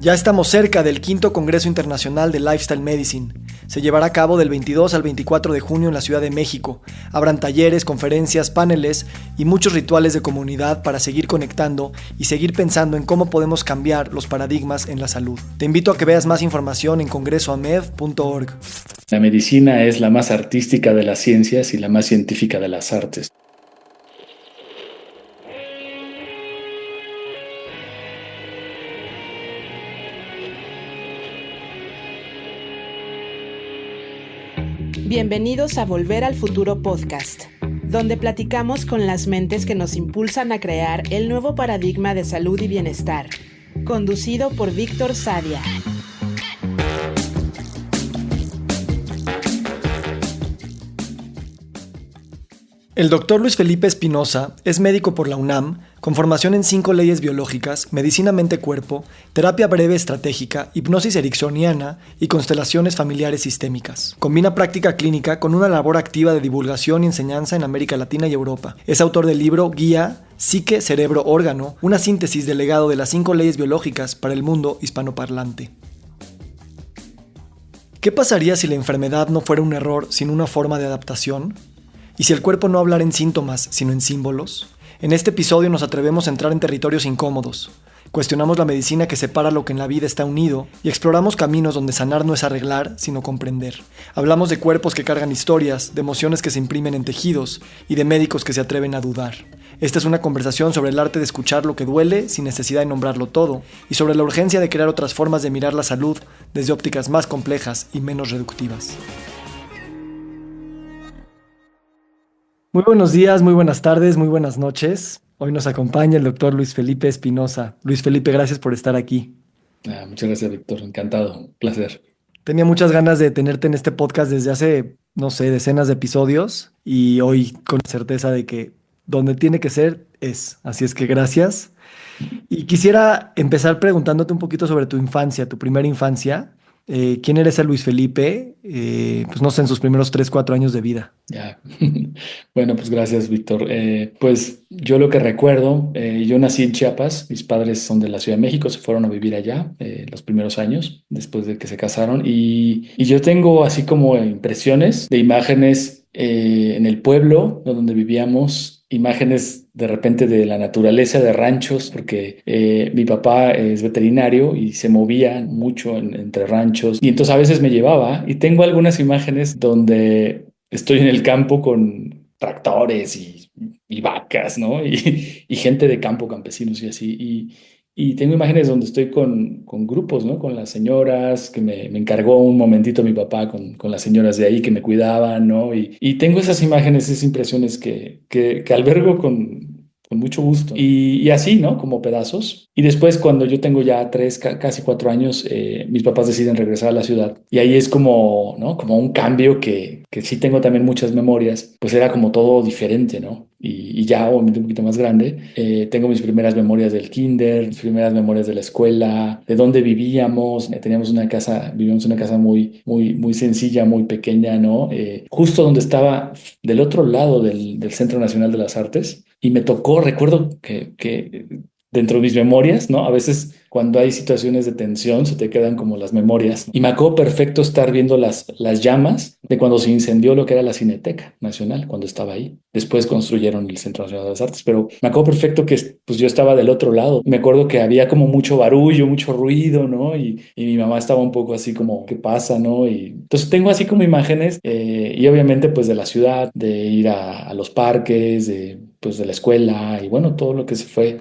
Ya estamos cerca del quinto Congreso Internacional de Lifestyle Medicine. Se llevará a cabo del 22 al 24 de junio en la Ciudad de México. Habrán talleres, conferencias, paneles y muchos rituales de comunidad para seguir conectando y seguir pensando en cómo podemos cambiar los paradigmas en la salud. Te invito a que veas más información en congresoamed.org. La medicina es la más artística de las ciencias y la más científica de las artes. Bienvenidos a Volver al Futuro Podcast, donde platicamos con las mentes que nos impulsan a crear el nuevo paradigma de salud y bienestar, conducido por Víctor Sadia. El doctor Luis Felipe Espinosa es médico por la UNAM, con formación en 5 leyes biológicas, medicina mente-cuerpo, terapia breve estratégica, hipnosis ericksoniana y constelaciones familiares sistémicas. Combina práctica clínica con una labor activa de divulgación y enseñanza en América Latina y Europa. Es autor del libro Guía Psique, Cerebro, Órgano, una síntesis del legado de las 5 leyes biológicas para el mundo hispanoparlante. ¿Qué pasaría si la enfermedad no fuera un error, sino una forma de adaptación? ¿Y si el cuerpo no hablara en síntomas, sino en símbolos? En este episodio nos atrevemos a entrar en territorios incómodos. Cuestionamos la medicina que separa lo que en la vida está unido y exploramos caminos donde sanar no es arreglar, sino comprender. Hablamos de cuerpos que cargan historias, de emociones que se imprimen en tejidos y de médicos que se atreven a dudar. Esta es una conversación sobre el arte de escuchar lo que duele sin necesidad de nombrarlo todo y sobre la urgencia de crear otras formas de mirar la salud desde ópticas más complejas y menos reductivas. Muy buenos días, muy buenas tardes, muy buenas noches. Hoy nos acompaña el doctor Luis Felipe Espinosa. Luis Felipe, gracias por estar aquí. Muchas gracias, Víctor. Encantado. Un placer. Tenía muchas ganas de tenerte en este podcast desde hace, no sé, decenas de episodios y hoy con certeza de que donde tiene que ser es. Así es que gracias. Y quisiera empezar preguntándote un poquito sobre tu infancia, tu primera infancia. ¿Quién eres el Luis Felipe? Pues no sé, en sus primeros 3, 4 años de vida. Ya. Bueno, pues gracias, Víctor. Pues yo lo que recuerdo, yo nací en Chiapas, mis padres son de la Ciudad de México, se fueron a vivir allá los primeros años, después de que se casaron, y yo tengo así como impresiones de imágenes en el pueblo donde vivíamos, imágenes de repente de la naturaleza, de ranchos, porque mi papá es veterinario y se movía mucho entre ranchos, y entonces a veces me llevaba, y tengo algunas imágenes donde estoy en el campo con tractores y vacas, ¿no? Y gente de campo, campesinos y así. Y tengo imágenes donde estoy con grupos, ¿no? Con las señoras, que me encargó un momentito mi papá con las señoras de ahí que me cuidaban, ¿no? Y tengo esas imágenes, esas impresiones que albergo con mucho gusto. Y así, ¿no? Como pedazos. Y después, cuando yo tengo ya 3, casi 4 años, mis papás deciden regresar a la ciudad. Y ahí es como, ¿no? Como un cambio que sí tengo también muchas memorias. Pues era como todo diferente, ¿no? Y ya, obviamente, un poquito más grande. Tengo mis primeras memorias del kinder, mis primeras memorias de la escuela, de dónde vivíamos. Vivíamos en una casa muy, muy, muy sencilla, muy pequeña, ¿no? Justo donde estaba, del otro lado del Centro Nacional de las Artes. Y me tocó, recuerdo que dentro de mis memorias, ¿no? A veces cuando hay situaciones de tensión se te quedan como las memorias. Y me acuerdo perfecto estar viendo las llamas de cuando se incendió lo que era la Cineteca Nacional, cuando estaba ahí. Después construyeron el Centro Nacional de las Artes, pero me acuerdo perfecto que pues yo estaba del otro lado. Me acuerdo que había como mucho barullo, mucho ruido, ¿no? Y mi mamá estaba un poco así como, ¿qué pasa, no? Y entonces tengo así como imágenes y obviamente pues de la ciudad, de ir a los parques, pues de la escuela y bueno, todo lo que se fue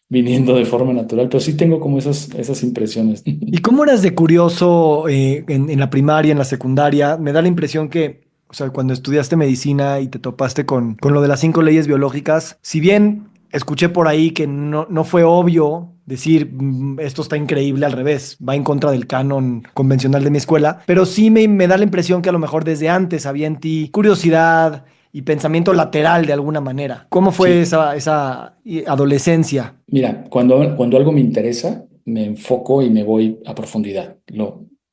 viniendo de forma natural, pero sí tengo como esas impresiones. ¿Y cómo eras de curioso en la primaria, en la secundaria? Me da la impresión que, o sea, cuando estudiaste medicina y te topaste con lo de las 5 leyes biológicas, si bien escuché por ahí que no fue obvio decir, esto está increíble, al revés, va en contra del canon convencional de mi escuela, pero sí me da la impresión que a lo mejor desde antes había en ti curiosidad y pensamiento lateral de alguna manera. ¿Cómo fue Sí, esa adolescencia? mira, cuando algo me interesa, me enfoco y me voy a profundidad,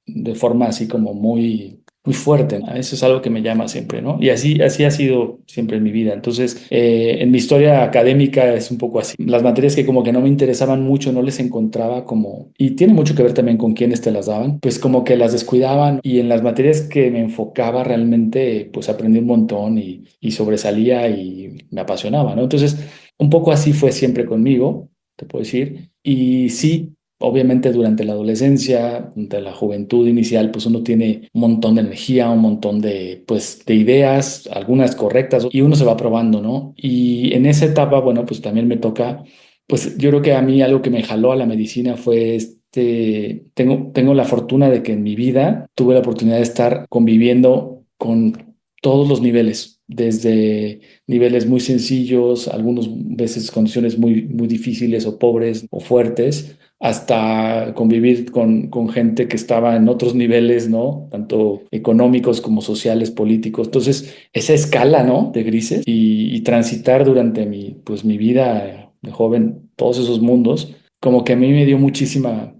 de forma así como muy muy fuerte. Eso es algo que me llama siempre, ¿no? Y así ha sido siempre en mi vida. Entonces, en mi historia académica es un poco así. Las materias que como que no me interesaban mucho, no les encontraba como, y tiene mucho que ver también con quiénes te las daban, pues como que las descuidaban, y en las materias que me enfocaba realmente, pues aprendí un montón y sobresalía y me apasionaba, ¿no? Entonces, un poco así fue siempre conmigo, te puedo decir. Y sí, obviamente durante la adolescencia, durante la juventud inicial, pues uno tiene un montón de energía, un montón de, pues, de ideas, algunas correctas, y uno se va probando, ¿no? Y en esa etapa, bueno, pues también me toca, pues yo creo que a mí algo que me jaló a la medicina fue tengo la fortuna de que en mi vida tuve la oportunidad de estar conviviendo con todos los niveles, desde niveles muy sencillos, algunas veces condiciones muy difíciles o pobres o fuertes, hasta convivir con gente que estaba en otros niveles, ¿no? Tanto económicos como sociales, políticos. Entonces, esa escala, ¿no? De grises y transitar durante pues, mi vida de joven todos esos mundos, como que a mí me dio muchísima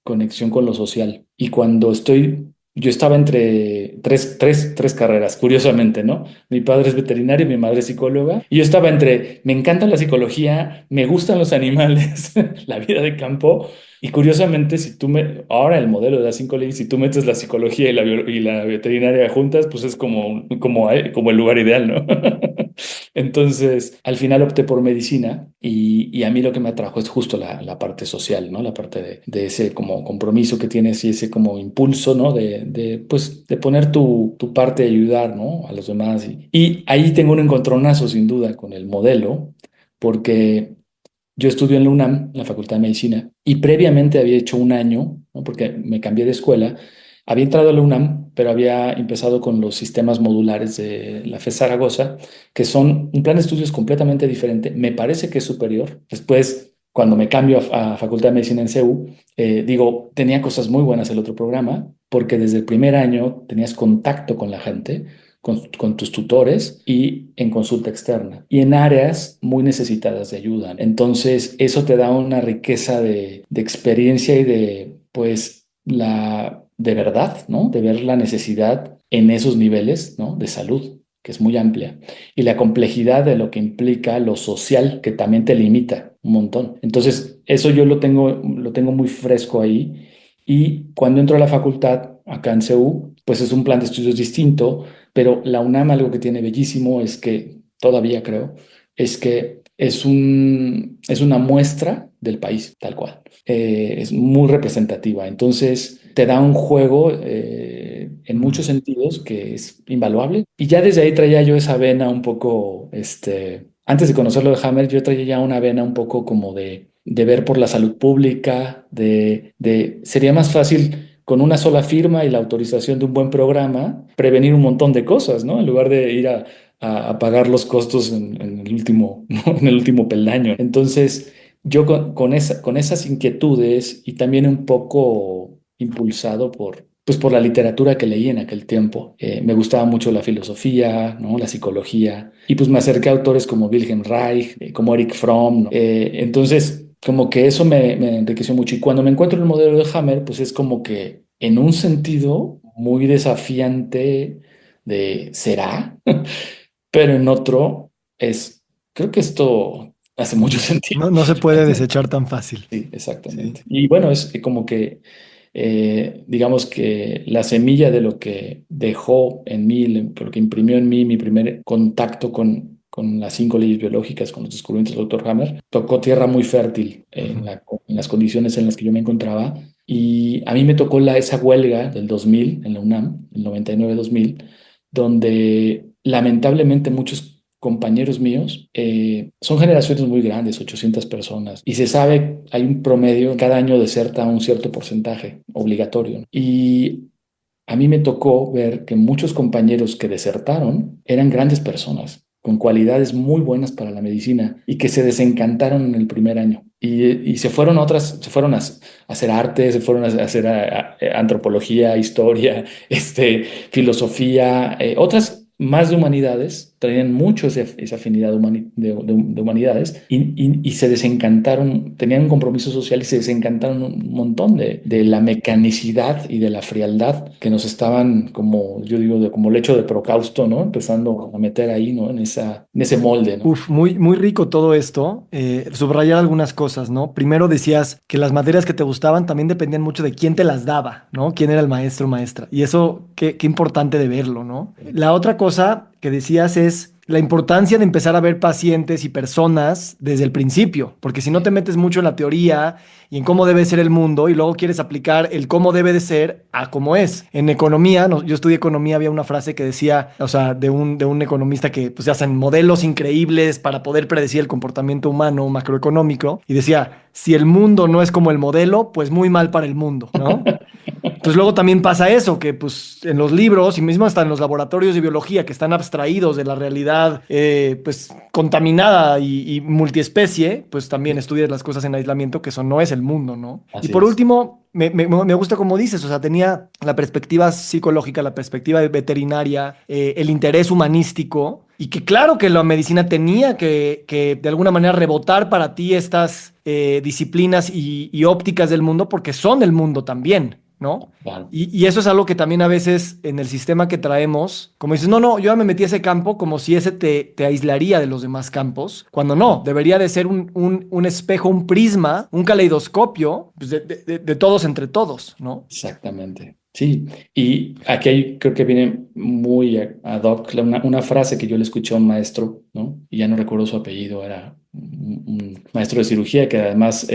conexión con lo social. Y yo estaba entre tres carreras, curiosamente, ¿no? Mi padre es veterinario, mi madre es psicóloga, y yo estaba entre, me encanta la psicología, me gustan los animales, la vida de campo, y curiosamente, ahora el modelo de las 5 leyes, si tú metes la psicología y la veterinaria juntas, pues es como el lugar ideal, ¿no? Entonces, al final opté por medicina, y a mí lo que me atrajo es justo la parte social, ¿no? La parte de ese como compromiso que tienes y ese como impulso, ¿no? Pues, de poner tu parte de ayudar, ¿no? A los demás. Y ahí tengo un encontronazo, sin duda, con el modelo, porque yo estudio en la UNAM, en la Facultad de Medicina, y previamente había hecho un año, ¿no? Porque me cambié de escuela. Había entrado a la UNAM, pero había empezado con los sistemas modulares de la FES Zaragoza, que son un plan de estudios completamente diferente. Me parece que es superior. Después, cuando me cambio a Facultad de Medicina en CEU, digo, tenía cosas muy buenas el otro programa, porque desde el primer año tenías contacto con la gente, con tus tutores y en consulta externa y en áreas muy necesitadas de ayuda. Entonces, eso te da una riqueza de experiencia y pues, de verdad, ¿no? De ver la necesidad en esos niveles, ¿no? De salud, que es muy amplia, y la complejidad de lo que implica lo social, que también te limita un montón. Entonces, eso yo lo tengo muy fresco ahí. Y cuando entro a la facultad, acá en CEU, pues es un plan de estudios distinto, pero la UNAM algo que tiene bellísimo es que, todavía creo, es que es una muestra del país, tal cual. Es muy representativa. Entonces, te da un juego en muchos sentidos que es invaluable. Y ya desde ahí traía yo esa vena un poco, antes de conocerlo de Hammer, yo traía ya una vena un poco como de ver por la salud pública, sería más fácil con una sola firma y la autorización de un buen programa, prevenir un montón de cosas, ¿no? En lugar de ir a pagar los costos en el último, ¿no? En el último peldaño. Entonces, yo con esas inquietudes y también un poco impulsado pues por la literatura que leí en aquel tiempo. Me gustaba mucho la filosofía, ¿no? La psicología, y pues me acerqué a autores como Wilhelm Reich, como Eric Fromm, ¿no? Entonces, como que eso me enriqueció mucho. Y cuando me encuentro en el modelo de Hammer, pues es como que en un sentido muy desafiante ¿será? Pero en otro creo que esto hace mucho sentido. No, no se puede desechar tan fácil. Sí, Sí. exactamente. Y bueno, es como que, digamos que la semilla de lo que dejó en mí, lo que imprimió en mí mi primer contacto con las 5 leyes biológicas, con los descubrimientos del Dr. Hammer, tocó tierra muy fértil Ujú. en las condiciones en las que yo me encontraba. Y a mí me tocó esa huelga del 2000 en la UNAM, el 99-2000, donde lamentablemente muchos compañeros míos, son generaciones muy grandes, 800 personas, y se sabe, hay un promedio, cada año deserta un cierto porcentaje obligatorio, ¿no? Y a mí me tocó ver que muchos compañeros que desertaron eran grandes personas, con cualidades muy buenas para la medicina, y que se desencantaron en el primer año. Y se fueron a hacer arte, se fueron a hacer antropología, historia, filosofía, otras más de humanidades, traían mucho esa afinidad de humanidades y se desencantaron, tenían un compromiso social y se desencantaron un montón de la mecanicidad y de la frialdad que nos estaban, como yo digo, como lecho de Procausto, ¿no? Empezando a meter ahí, ¿no? En ese molde, ¿no? Uf, muy, muy rico todo esto. Subrayar algunas cosas, ¿no? Primero decías que las materias que te gustaban también dependían mucho de quién te las daba, ¿no? Quién era el maestro o maestra. Y eso, qué importante de verlo, ¿no? La otra cosa que decías es la importancia de empezar a ver pacientes y personas desde el principio, porque si no te metes mucho en la teoría y en cómo debe ser el mundo y luego quieres aplicar el cómo debe de ser a cómo es. En economía, yo estudié economía, había una frase que decía, o sea, de un economista que pues hacen modelos increíbles para poder predecir el comportamiento humano macroeconómico y decía, si el mundo no es como el modelo, pues muy mal para el mundo, ¿no? Entonces luego también pasa eso, que pues en los libros y mismo hasta en los laboratorios de biología que están abstraídos de la realidad pues contaminada y multiespecie, pues también estudias las cosas en aislamiento, que eso no es el mundo, ¿no? Y Así por es. último, me gusta como dices, o sea, tenía la perspectiva psicológica, la perspectiva veterinaria, el interés humanístico. Y que claro que la medicina tenía que de alguna manera rebotar para ti estas disciplinas y ópticas del mundo porque son el mundo también, ¿no? Claro. Y eso es algo que también a veces en el sistema que traemos, como dices, no, no, yo ya me metí a ese campo como si ese te aislaría de los demás campos, cuando no, debería de ser un espejo, un prisma, un caleidoscopio pues, de todos entre todos, ¿no? Exactamente. Sí, y aquí creo que viene muy ad hoc una frase que yo le escuché a un maestro, ¿no? Y ya no recuerdo su apellido, era un maestro de cirugía que además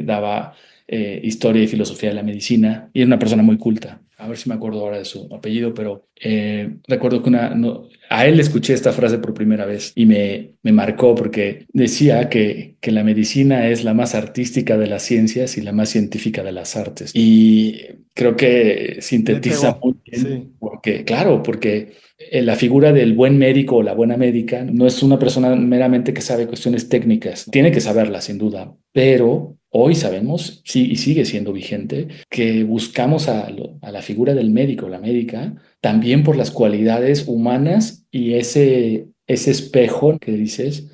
daba historia y filosofía de la medicina y era una persona muy culta. A ver si me acuerdo ahora de su apellido, pero recuerdo que a él le escuché esta frase por primera vez y me marcó porque decía que la medicina es la más artística de las ciencias y la más científica de las artes. Y creo que Le sintetiza pegó, muy bien, sí. porque, claro, porque la figura del buen médico o la buena médica no es una persona meramente que sabe cuestiones técnicas, tiene que saberlas sin duda, pero hoy sabemos, sí, y sigue siendo vigente, que buscamos a la figura del médico, la médica, también por las cualidades humanas y ese espejo que dices,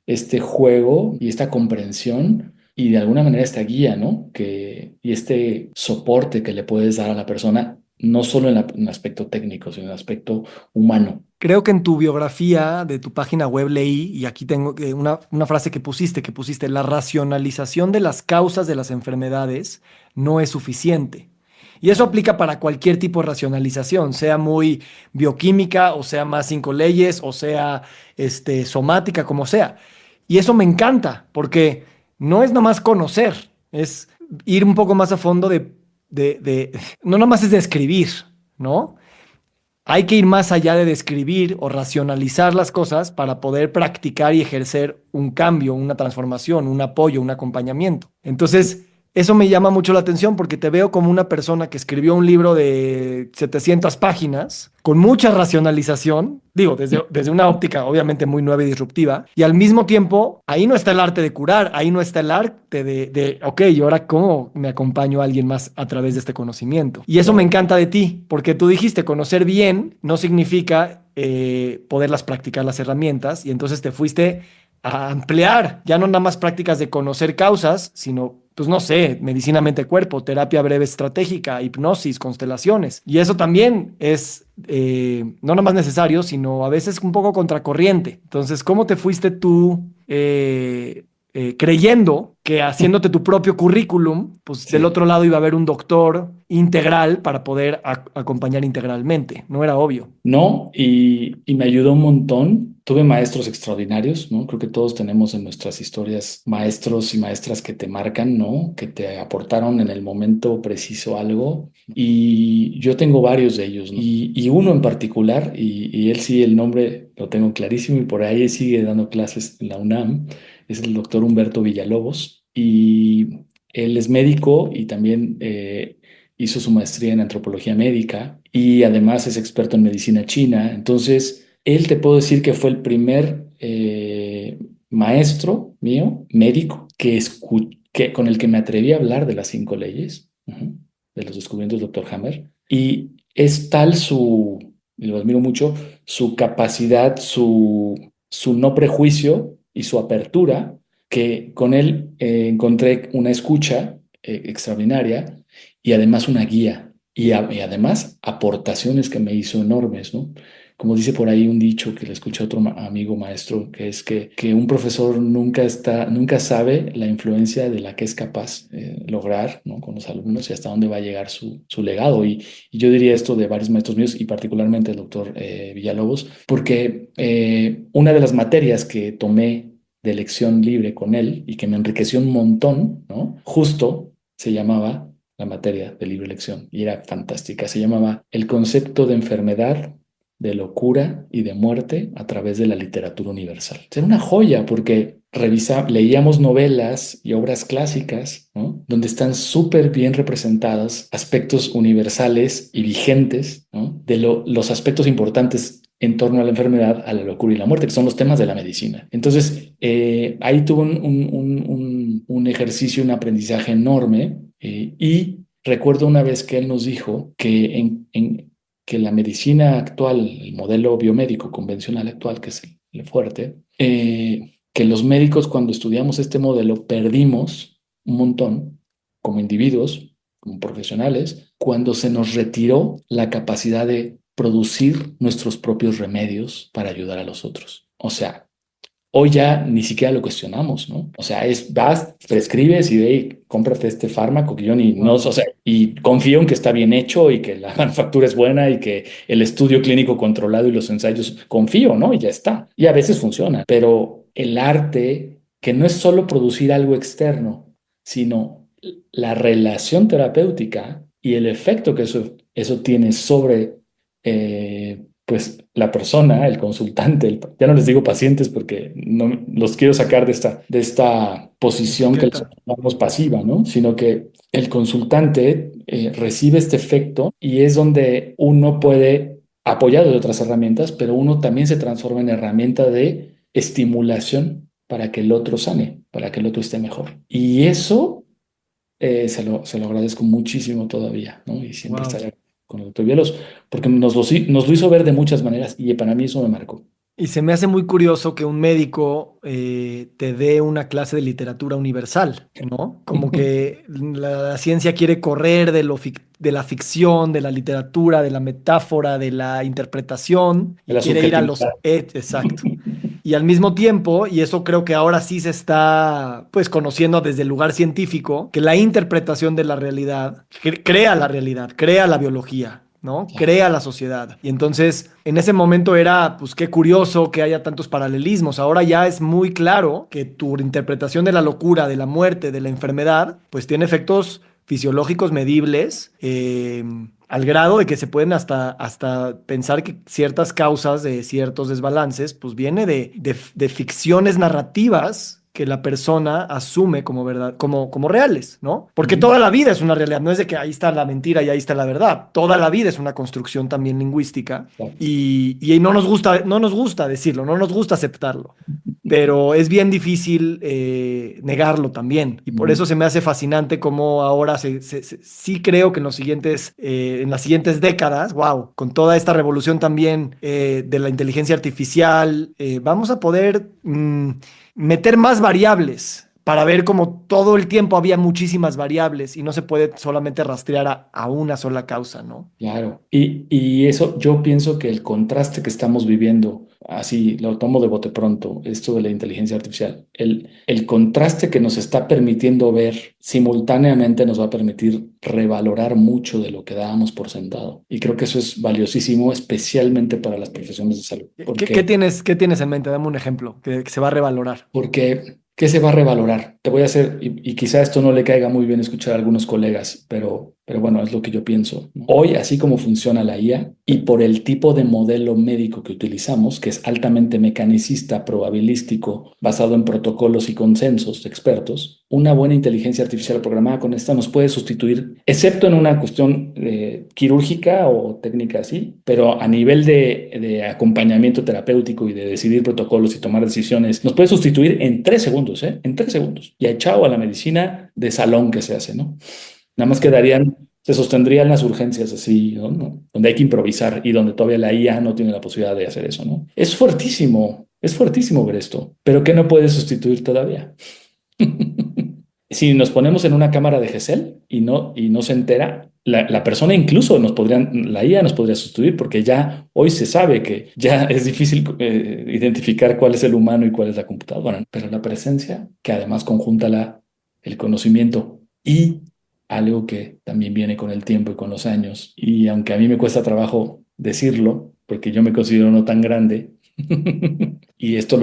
este juego y esta comprensión y de alguna manera esta guía, ¿no? Y este soporte que le puedes dar a la persona, no solo en el aspecto técnico, sino en el aspecto humano. Creo que en tu biografía de tu página web leí, y aquí tengo una frase que pusiste, la racionalización de las causas de las enfermedades no es suficiente. Y eso aplica para cualquier tipo de racionalización, sea muy bioquímica, o sea más cinco leyes, o sea somática, como sea. Y eso me encanta, porque no es nada más conocer, es ir un poco más a fondo no nada más es describir, ¿no? Hay que ir más allá de describir o racionalizar las cosas para poder practicar y ejercer un cambio, una transformación, un apoyo, un acompañamiento. Entonces, eso me llama mucho la atención porque te veo como una persona que escribió un libro de 700 páginas con mucha racionalización, digo, desde una óptica obviamente muy nueva y disruptiva, y al mismo tiempo, ahí no está el arte de curar, ahí no está el arte ok, ¿y ahora cómo me acompaño a alguien más a través de este conocimiento? Y eso me Claro. encanta de ti, porque tú dijiste conocer bien no significa poderlas practicar las herramientas, y entonces te fuiste a ampliar, ya no nada más prácticas de conocer causas, sino, pues no sé, medicina mente-cuerpo, terapia breve estratégica, hipnosis, constelaciones. Y eso también es no nada más necesario, sino a veces un poco contracorriente. Entonces, ¿cómo te fuiste tú creyendo que haciéndote tu propio currículum, pues del Sí. otro lado iba a haber un doctor integral para poder acompañar integralmente? No era obvio. No, y me ayudó un montón. Tuve maestros extraordinarios, ¿no? Creo que todos tenemos en nuestras historias maestros y maestras que te marcan, ¿no? Que te aportaron en el momento preciso algo. Y yo tengo varios de ellos, ¿no? Y uno en particular, y él sí, el nombre lo tengo clarísimo y por ahí sigue dando clases en la UNAM, es el doctor Humberto Villalobos. Y él es médico y también hizo su maestría en antropología médica y además es experto en medicina china. Entonces, él te puedo decir que fue el primer maestro mío, médico, con el que me atreví a hablar de las cinco leyes, de los descubrimientos del Dr. Hammer. Y es tal y lo admiro mucho, su capacidad, su no prejuicio y su apertura, que con él encontré una escucha extraordinaria y además una guía y además aportaciones que me hizo enormes, ¿no? Como dice por ahí un dicho que le escuché a otro amigo maestro, que es que un profesor nunca sabe la influencia de la que es capaz lograr, ¿no? Con los alumnos y hasta dónde va a llegar su legado. Y yo diría esto de varios maestros míos y particularmente el doctor Villalobos, porque una de las materias que tomé de elección libre con él y que me enriqueció un montón, ¿no? Justo se llamaba la materia de libre elección y era fantástica. Se llamaba El concepto de enfermedad, de locura y de muerte a través de la literatura universal. Era una joya porque leíamos novelas y obras clásicas, ¿no? Donde están súper bien representados aspectos universales y vigentes, ¿no? De los aspectos importantes en torno a la enfermedad, a la locura y la muerte, que son los temas de la medicina. Entonces, ahí tuvo un ejercicio, un aprendizaje enorme y recuerdo una vez que él nos dijo que la medicina actual, el modelo biomédico convencional actual, que es el fuerte, que los médicos cuando estudiamos este modelo perdimos un montón como individuos, como profesionales, cuando se nos retiró la capacidad de producir nuestros propios remedios para ayudar a los otros. O sea, hoy ya ni siquiera lo cuestionamos, ¿no? O sea, vas, prescribes y ve y cómprate este fármaco que yo ni, no, o sea, y confío en que está bien hecho y que la manufactura es buena y que el estudio clínico controlado y los ensayos, confío, ¿no? Y ya está. Y a veces funciona, pero el arte, que no es solo producir algo externo, sino la relación terapéutica y el efecto que eso tiene sobre pues la persona, el consultante, ya no les digo pacientes porque no los quiero sacar de esta posición que les Etiqueta. llamamos pasiva, ¿no? Sino que el consultante recibe este efecto y es donde uno puede, apoyado de otras herramientas, pero uno también se transforma en herramienta de estimulación para que el otro sane, para que el otro esté mejor. Y eso se lo agradezco muchísimo todavía, ¿no? Y siempre Wow. estaré con el doctor Vielos, porque nos lo hizo ver de muchas maneras y para mí eso me marcó. Y se me hace muy curioso que un médico te dé una clase de literatura universal, ¿no? Como que la ciencia quiere correr de la ficción, de la literatura, de la metáfora, de la interpretación De y la quiere ir a los subjetividad. hechos, exacto. Y al mismo tiempo, y eso creo que ahora sí se está pues conociendo desde el lugar científico, que la interpretación de la realidad crea la realidad, crea la biología, ¿no? Claro. Crea la sociedad. Y entonces, en ese momento era, pues qué curioso que haya tantos paralelismos. Ahora ya es muy claro que tu interpretación de la locura, de la muerte, de la enfermedad, pues tiene efectos fisiológicos medibles, al grado de que se pueden hasta pensar que ciertas causas de ciertos desbalances, pues viene de ficciones narrativas que la persona asume como verdad, como reales, ¿no? Porque Ujú. toda la vida es una realidad, no es de que ahí está la mentira y ahí está la verdad. Toda la vida es una construcción también lingüística Exacto. y no nos gusta decirlo, no nos gusta aceptarlo, pero es bien difícil negarlo también. Y por Ujú. eso se me hace fascinante cómo ahora sí creo que en las siguientes décadas, wow, con toda esta revolución también de la inteligencia artificial, vamos a poder meter más variables para ver cómo todo el tiempo había muchísimas variables y no se puede solamente rastrear a una sola causa, ¿no? Claro, y eso yo pienso que el contraste que estamos viviendo, así lo tomo de bote pronto, esto de la inteligencia artificial, el contraste que nos está permitiendo ver simultáneamente nos va a permitir revalorar mucho de lo que dábamos por sentado. Y creo que eso es valiosísimo, especialmente para las profesiones de salud, ¿Qué tienes en mente? Dame un ejemplo que se va a revalorar. porque ¿qué se va a revalorar? Te voy a hacer, y quizá esto no le caiga muy bien escuchar a algunos colegas, pero bueno, es lo que yo pienso, ¿no? Hoy, así como funciona la IA y por el tipo de modelo médico que utilizamos, que es altamente mecanicista, probabilístico, basado en protocolos y consensos de expertos, una buena inteligencia artificial programada con esta nos puede sustituir, excepto en una cuestión quirúrgica o técnica así, pero a nivel de acompañamiento terapéutico y de decidir protocolos y tomar decisiones, nos puede sustituir en 3 segundos, ¿eh? En 3 segundos. Y chao a la medicina de salón que se hace, ¿no? Nada más quedarían se sostendría en las urgencias así, ¿no? Donde hay que improvisar y donde todavía la IA no tiene la posibilidad de hacer eso, ¿no? Es fuertísimo ver esto, pero ¿qué no puede sustituir todavía? Si nos ponemos en una cámara de Gesell y no se entera, la persona incluso la IA nos podría sustituir porque ya hoy se sabe que ya es difícil identificar cuál es el humano y cuál es la computadora, pero la presencia que además conjunta el conocimiento y algo que también viene con el tiempo y con los años, y aunque a mí me cuesta trabajo decirlo, porque yo me considero no tan grande, y esto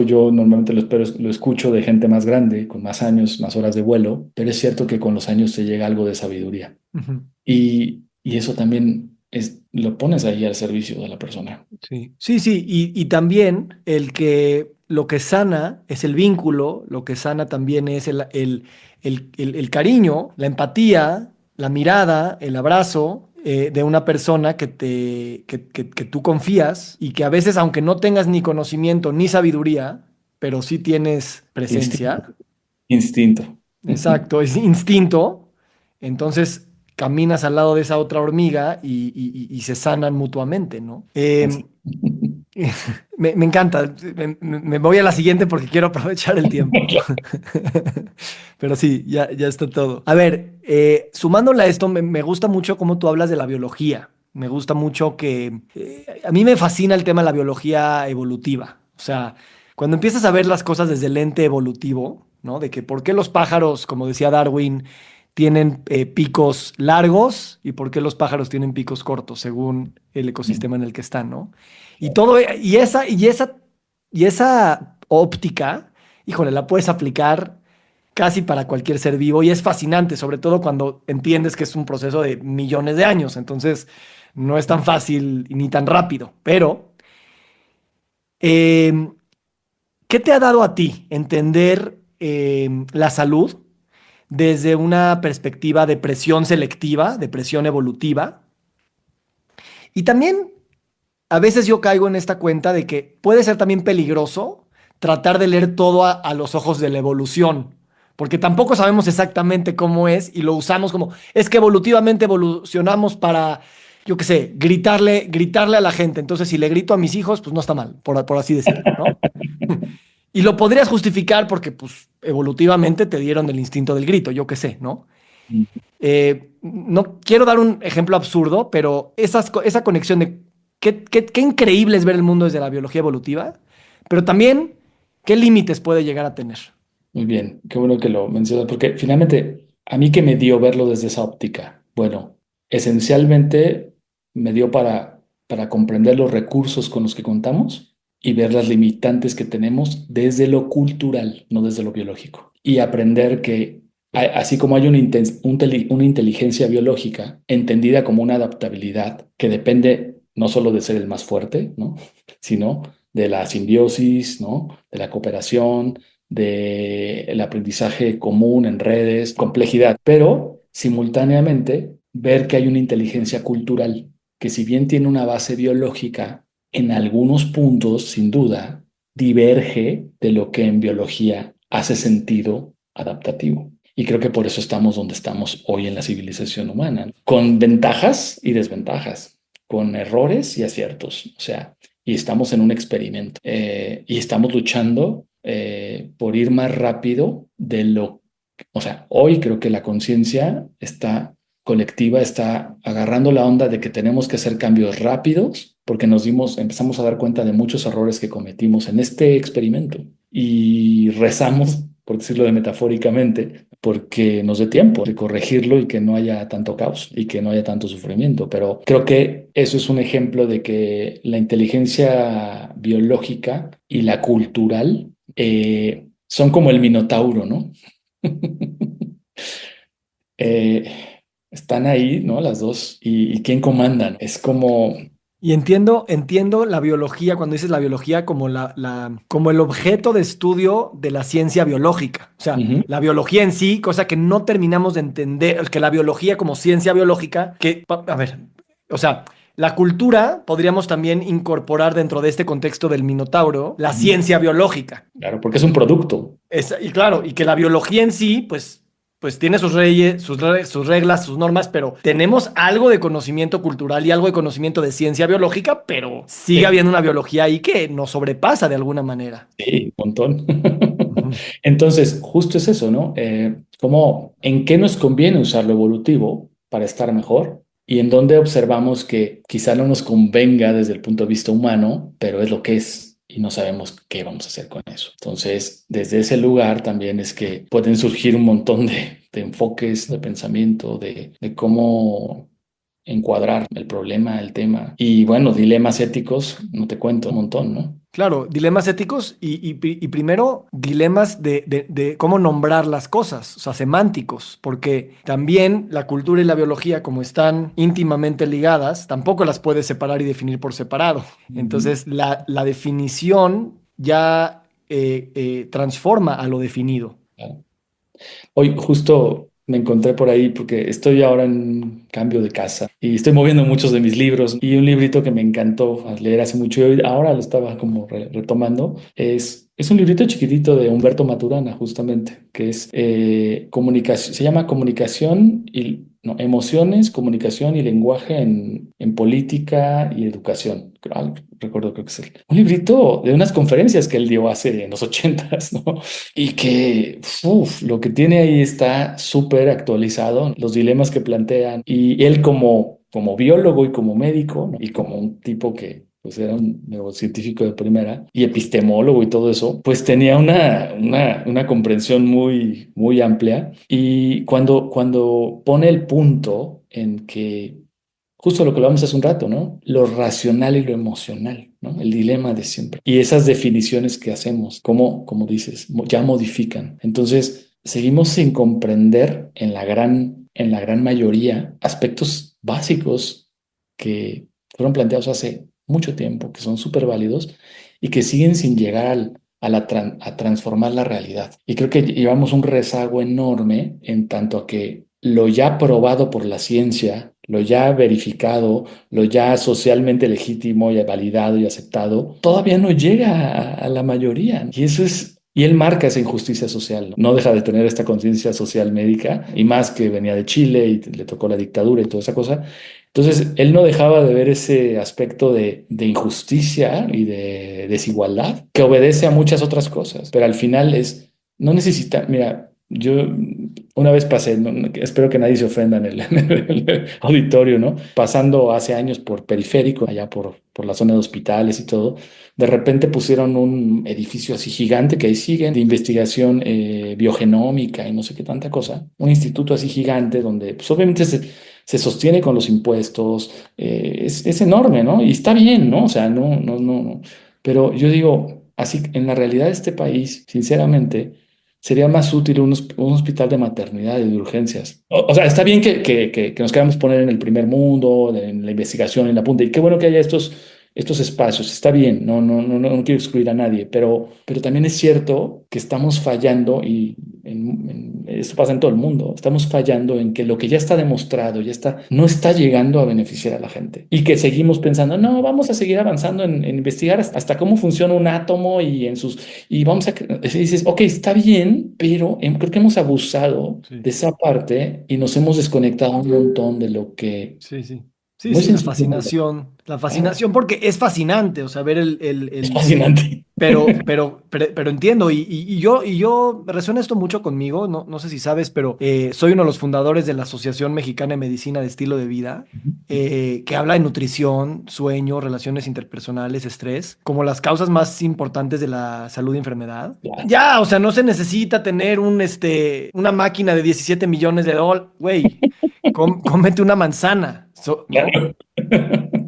yo normalmente lo escucho de gente más grande, con más años, más horas de vuelo, pero es cierto que con los años se llega a algo de sabiduría. Ujú. Y eso también lo pones ahí al servicio de la persona. Sí, sí, sí, y también lo que sana es el vínculo, lo que sana también es el cariño, la empatía, la mirada, el abrazo de una persona que tú confías y que a veces, aunque no tengas ni conocimiento ni sabiduría, pero sí tienes Instinto. presencia, Instinto. exacto, es instinto, entonces caminas al lado de esa otra hormiga y se sanan mutuamente, ¿no? Así. Me encanta. Me voy a la siguiente porque quiero aprovechar el tiempo. Pero sí, ya está todo. A ver, sumándole a esto, me gusta mucho cómo tú hablas de la biología. Me gusta mucho que... a mí me fascina el tema de la biología evolutiva. O sea, cuando empiezas a ver las cosas desde el lente evolutivo, ¿no? De que por qué los pájaros, como decía Darwin, tienen picos largos y por qué los pájaros tienen picos cortos, según el ecosistema en el que están, ¿no? Y todo, y esa óptica, híjole, la puedes aplicar casi para cualquier ser vivo y es fascinante, sobre todo cuando entiendes que es un proceso de millones de años. Entonces, no es tan fácil ni tan rápido. Pero, eh, ¿qué te ha dado a ti entender la salud desde una perspectiva de presión selectiva, de presión evolutiva? Y también a veces yo caigo en esta cuenta de que puede ser también peligroso tratar de leer todo a los ojos de la evolución, porque tampoco sabemos exactamente cómo es y lo usamos como, es que evolutivamente evolucionamos para, yo qué sé, gritarle a la gente. Entonces, si le grito a mis hijos, pues no está mal, por así decirlo, ¿no? Y lo podrías justificar porque, pues, evolutivamente te dieron el instinto del grito, yo qué sé, ¿no? No quiero dar un ejemplo absurdo, pero esa conexión de qué increíble es ver el mundo desde la biología evolutiva, pero también qué límites puede llegar a tener. Muy bien, qué bueno que lo mencionas, porque finalmente, ¿a mí qué me dio verlo desde esa óptica? Bueno, esencialmente me dio para comprender los recursos con los que contamos y ver las limitantes que tenemos desde lo cultural, no desde lo biológico. Y aprender que así como hay una inteligencia biológica entendida como una adaptabilidad que depende no solo de ser el más fuerte, ¿no? Sino de la simbiosis, ¿no? De la cooperación, del aprendizaje común en redes, complejidad, pero simultáneamente ver que hay una inteligencia cultural que si bien tiene una base biológica, en algunos puntos, sin duda, diverge de lo que en biología hace sentido adaptativo. Y creo que por eso estamos donde estamos hoy en la civilización humana, con ventajas y desventajas, con errores y aciertos. O sea, y estamos en un experimento y estamos luchando por ir más rápido o sea, hoy creo que la conciencia colectiva está agarrando la onda de que tenemos que hacer cambios rápidos porque empezamos a dar cuenta de muchos errores que cometimos en este experimento y rezamos, por decirlo metafóricamente, porque nos dé tiempo de corregirlo y que no haya tanto caos y que no haya tanto sufrimiento. Pero creo que eso es un ejemplo de que la inteligencia biológica y la cultural son como el minotauro, ¿no? Eh, están ahí, ¿no? Las dos. ¿Y quién comandan? Es como... Y entiendo la biología, cuando dices la biología, como como el objeto de estudio de la ciencia biológica. O sea, Ujú. la biología en sí, cosa que no terminamos de entender, que la biología como ciencia biológica, a ver, o sea, la cultura podríamos también incorporar dentro de este contexto del Minotauro la Ujú. ciencia biológica. Claro, porque es un producto. Y claro, y que la biología en sí, pues pues tiene sus reyes, sus reglas, sus normas, pero tenemos algo de conocimiento cultural y algo de conocimiento de ciencia biológica, pero sigue Sí, habiendo una biología ahí que nos sobrepasa de alguna manera. sí, un montón. Ujú. Entonces, justo es eso, ¿no? ¿Cómo, en qué nos conviene usar lo evolutivo para estar mejor? Y en dónde observamos que quizá no nos convenga desde el punto de vista humano, pero es lo que es y no sabemos qué vamos a hacer con eso. Entonces, desde ese lugar también es que pueden surgir un montón de enfoques, de pensamiento, de cómo encuadrar el problema, el tema. Y bueno, dilemas éticos, no te cuento un montón, ¿no? Claro, dilemas éticos y primero dilemas de cómo nombrar las cosas, o sea, semánticos, porque también la cultura y la biología, como están íntimamente ligadas, tampoco las puedes separar y definir por separado. Ujú. Entonces, la definición ya transforma a lo definido. Claro. Hoy justo me encontré por ahí porque estoy ahora en cambio de casa y estoy moviendo muchos de mis libros y un librito que me encantó leer hace mucho y ahora lo estaba como retomando es un librito chiquitito de Humberto Maturana justamente que es comunicación, se llama Comunicación y no, Emociones, Comunicación y Lenguaje en Política y Educación. Recuerdo, creo que es un librito de unas conferencias que él dio hace en los ochentas, ¿no? Y que lo que tiene ahí está súper actualizado, los dilemas que plantean. Y él como biólogo y como médico, ¿no? Y como un tipo que pues era un neurocientífico de primera y epistemólogo y todo eso, pues tenía una comprensión muy, muy amplia. Y cuando pone el punto en que justo lo que hablamos hace un rato, ¿no? Lo racional y lo emocional, ¿no? El dilema de siempre. Y esas definiciones que hacemos, como dices, ya modifican. Entonces, seguimos sin comprender en la gran mayoría aspectos básicos que fueron planteados hace mucho tiempo, que son súper válidos y que siguen sin llegar a transformar la realidad. Y creo que llevamos un rezago enorme en tanto a que lo ya probado por la ciencia, lo ya verificado, lo ya socialmente legítimo y validado y aceptado, todavía no llega a la mayoría. Y eso es, y él marca esa injusticia social. No deja de tener esta conciencia social médica, y más que venía de Chile y le tocó la dictadura y toda esa cosa. Entonces, él no dejaba de ver ese aspecto de injusticia y de desigualdad que obedece a muchas otras cosas, pero al final es, no necesita, mira, yo una vez pasé, espero que nadie se ofenda en el auditorio, ¿no? Pasando hace años por Periférico, allá por la zona de hospitales y todo, de repente pusieron un edificio así gigante que ahí siguen, de investigación biogenómica y no sé qué tanta cosa, un instituto así gigante donde pues obviamente se sostiene con los impuestos, es enorme, ¿no? Y está bien, ¿no? O sea, no. Pero yo digo, así, en la realidad de este país, sinceramente, sería más útil un hospital de maternidad y de urgencias. O sea, está bien que nos queramos poner en el primer mundo, en la investigación, en la punta, y qué bueno que haya estos espacios, está bien, no quiero excluir a nadie, pero también es cierto que estamos fallando, y esto pasa en todo el mundo, estamos fallando en que lo que ya está demostrado, no está llegando a beneficiar a la gente, y que seguimos pensando, no, vamos a seguir avanzando en investigar hasta cómo funciona un átomo y vamos a, y dices, ok, está bien, pero creo que hemos abusado Sí, de esa parte y nos hemos desconectado un montón de lo que sí, sí. Sí, muy sí, sencillo. la Claro, fascinación, porque es fascinante, o sea, ver es fascinante. pero entiendo, y yo resuena esto mucho conmigo, no sé si sabes, pero soy uno de los fundadores de la Asociación Mexicana de Medicina de Estilo de Vida, que habla de nutrición, sueño, relaciones interpersonales, estrés, como las causas más importantes de la salud y enfermedad. Claro, Ya, o sea, no se necesita tener una máquina de 17 millones de dólares, güey, cómete una manzana, ¿no? claro.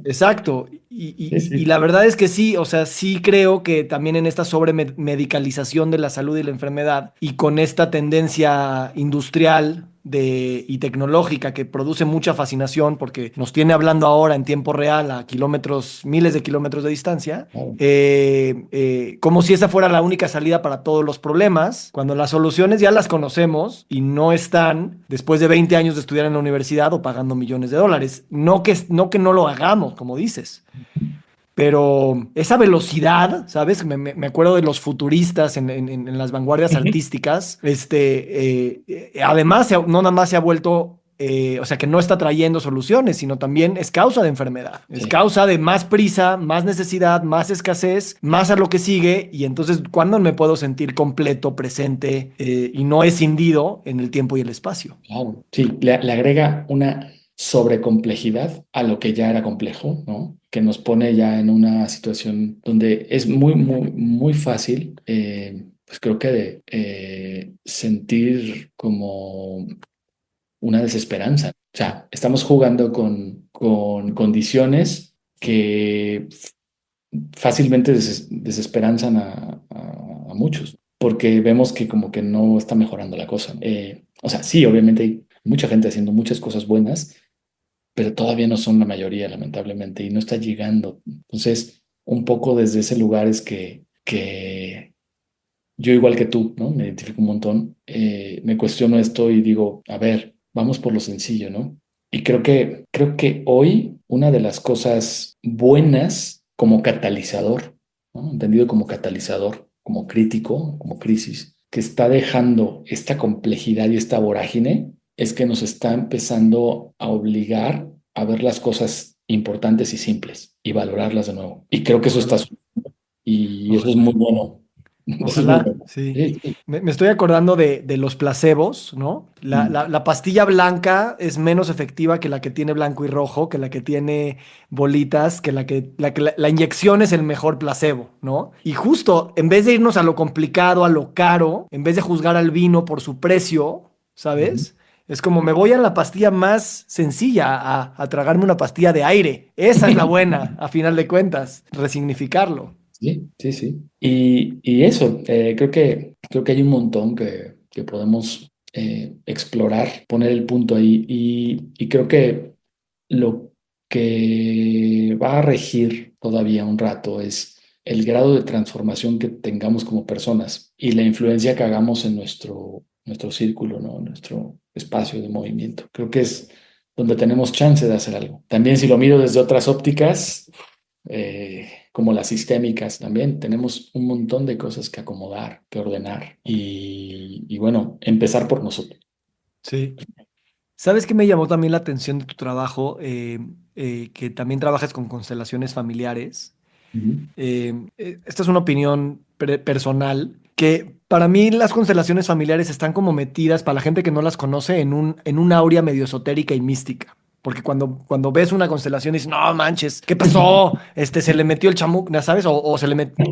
Exacto. Sí, Y sí. la verdad es que sí, o sea, sí creo que también en esta sobremedicalización de la salud y la enfermedad y con esta tendencia industrial y tecnológica que produce mucha fascinación porque nos tiene hablando ahora en tiempo real a kilómetros, miles de kilómetros de distancia, Claro. como si esa fuera la única salida para todos los problemas, cuando las soluciones ya las conocemos y no están después de 20 años de estudiar en la universidad o pagando millones de dólares. No que no lo hagamos, como dices. pero esa velocidad, ¿sabes? Me acuerdo de los futuristas en las vanguardias Ujú. artísticas, además no nada más se ha vuelto, o sea, que no está trayendo soluciones, sino también es causa de enfermedad, es Sí, causa de más prisa, más necesidad, más escasez, más a lo que sigue, y entonces, ¿cuándo me puedo sentir completo, presente, y no escindido en el tiempo y el espacio? claro. Sí, le agrega una sobrecomplejidad a lo que ya era complejo, ¿no? Que nos pone ya en una situación donde es muy, muy, muy fácil, pues creo que sentir como una desesperanza. O sea, estamos jugando con condiciones que fácilmente desesperanzan a muchos, porque vemos que como que no está mejorando la cosa. O sea, sí, obviamente hay mucha gente haciendo muchas cosas buenas, pero todavía no son la mayoría, lamentablemente, y no está llegando. Entonces, un poco desde ese lugar es que yo, igual que tú, ¿no? Me identifico un montón, me cuestiono esto y digo, a ver, vamos por lo sencillo, ¿no? Y creo que hoy una de las cosas buenas como catalizador, ¿no? Entendido como catalizador, como crítico, como crisis, que está dejando esta complejidad y esta vorágine, es que nos está empezando a obligar a ver las cosas importantes y simples y valorarlas de nuevo. Y creo que eso está, Ojalá, y eso es muy ojalá. bueno. Eso es muy Ojalá, bueno. sí. Sí, sí. Me estoy acordando de los placebos, ¿no? Mm. La pastilla blanca es menos efectiva que la que tiene blanco y rojo, que la que tiene bolitas, la inyección es el mejor placebo, ¿no? Y justo, en vez de irnos a lo complicado, a lo caro, en vez de juzgar al vino por su precio, Ujú. ¿sabes? Es como me voy a la pastilla más sencilla, a tragarme una pastilla de aire. Esa es la buena, a final de cuentas, resignificarlo. Sí, sí, sí. Y eso, creo que hay un montón que podemos explorar, poner el punto ahí. Y creo que lo que va a regir todavía un rato es el grado de transformación que tengamos como personas y la influencia que hagamos en nuestro círculo, ¿no? Nuestro espacio de movimiento. Creo que es donde tenemos chance de hacer algo. También si lo miro desde otras ópticas, como las sistémicas también, tenemos un montón de cosas que acomodar, que ordenar y bueno, empezar por nosotros. Sí. ¿Sabes qué me llamó también la atención de tu trabajo? Que también trabajas con constelaciones familiares. Ujú. Esta es una opinión personal, que para mí las constelaciones familiares están como metidas, para la gente que no las conoce, en un áurea medio esotérica y mística. Porque cuando ves una constelación dices, no manches, ¿qué pasó? Se le metió el chamuc, ¿ya sabes? O se le metió.